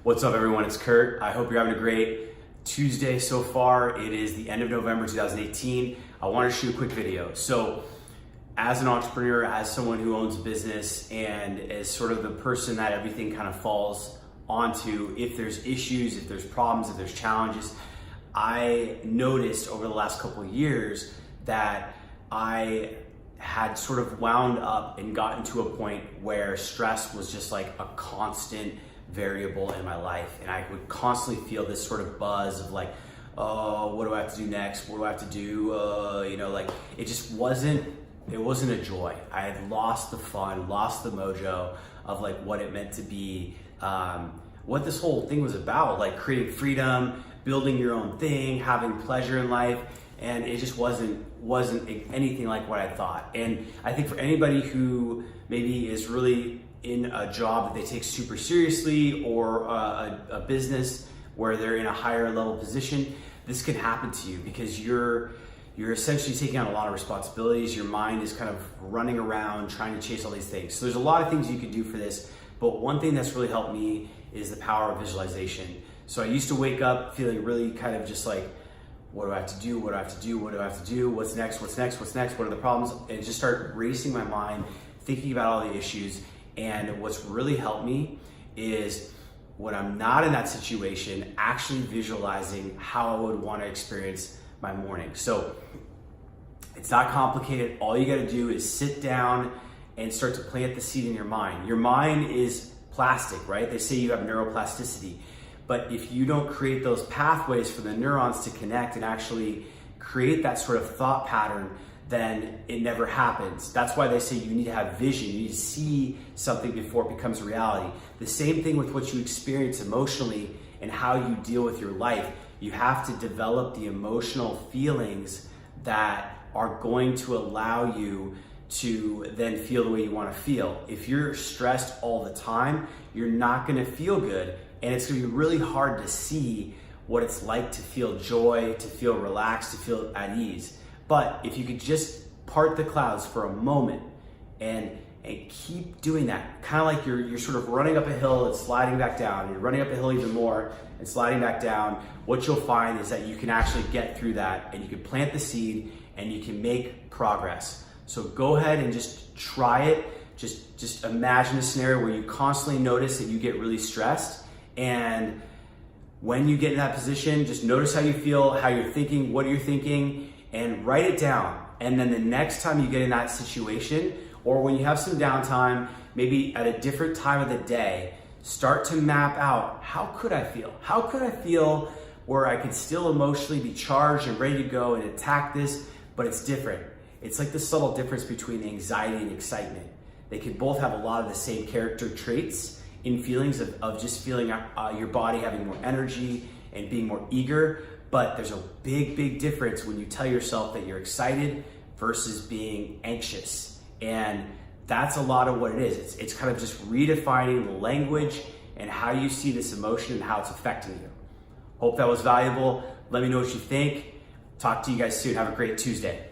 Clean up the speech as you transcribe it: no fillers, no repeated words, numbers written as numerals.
What's up, everyone? It's Kurt. I hope you're having a great Tuesday so far. It is the end of November 2018. I want to shoot a quick video. So as an entrepreneur, as someone who owns a business, and as sort of the person that everything kind of falls onto, if there's issues, if there's problems, if there's challenges, I noticed over the last couple of years that I had sort of wound up and gotten to a point where stress was just like a constant variable in my life, and I would constantly feel this sort of buzz of like, oh, what do I have to do next? What do I have to do? Like it just wasn't a joy. I had lost the fun, lost the mojo of like what it meant to be, what this whole thing was about, like creating freedom, building your own thing, having pleasure in life. And it just wasn't anything like what I thought. And I think for anybody who maybe is really in a job that they take super seriously, or a business where they're in a higher level position, this can happen to you because you're essentially taking on a lot of responsibilities. Your mind is kind of running around trying to chase all these things. So there's a lot of things you can do for this, but one thing that's really helped me is the power of visualization. So I used to wake up feeling really kind of just like, what do I have to do? What do I have to do? What do I have to do? What's next? What's next? What's next? What are the problems? And just start racing my mind, thinking about all the issues. And what's really helped me is when I'm not in that situation, actually visualizing how I would want to experience my morning. So it's not complicated. All you got to do is sit down and start to plant the seed in your mind. Your mind is plastic, right? They say you have neuroplasticity. But if you don't create those pathways for the neurons to connect and actually create that sort of thought pattern, then it never happens. That's why they say you need to have vision. You need to see something before it becomes reality. The same thing with what you experience emotionally and how you deal with your life. You have to develop the emotional feelings that are going to allow you to then feel the way you want to feel. If you're stressed all the time, you're not going to feel good. And it's going to be really hard to see what it's like to feel joy, to feel relaxed, to feel at ease. But if you could just part the clouds for a moment and keep doing that, kind of like you're sort of running up a hill and sliding back down, you're running up a hill even more and sliding back down, what you'll find is that you can actually get through that, and you can plant the seed and you can make progress. So go ahead and just try it. Just imagine a scenario where you constantly notice that you get really stressed. And when you get in that position, just notice how you feel, how you're thinking, what you're thinking, and write it down. And then the next time you get in that situation, or when you have some downtime, maybe at a different time of the day, start to map out, how could I feel? How could I feel where I could still emotionally be charged and ready to go and attack this, but it's different. It's like the subtle difference between anxiety and excitement. They can both have a lot of the same character traits in feelings of just feeling your body having more energy and being more eager. But there's a big difference when you tell yourself that you're excited versus being anxious. And that's a lot of what it is. It's kind of just redefining the language and how you see this emotion and how it's affecting you. Hope that was valuable. Let me know what you think. Talk to you guys soon. Have a great Tuesday.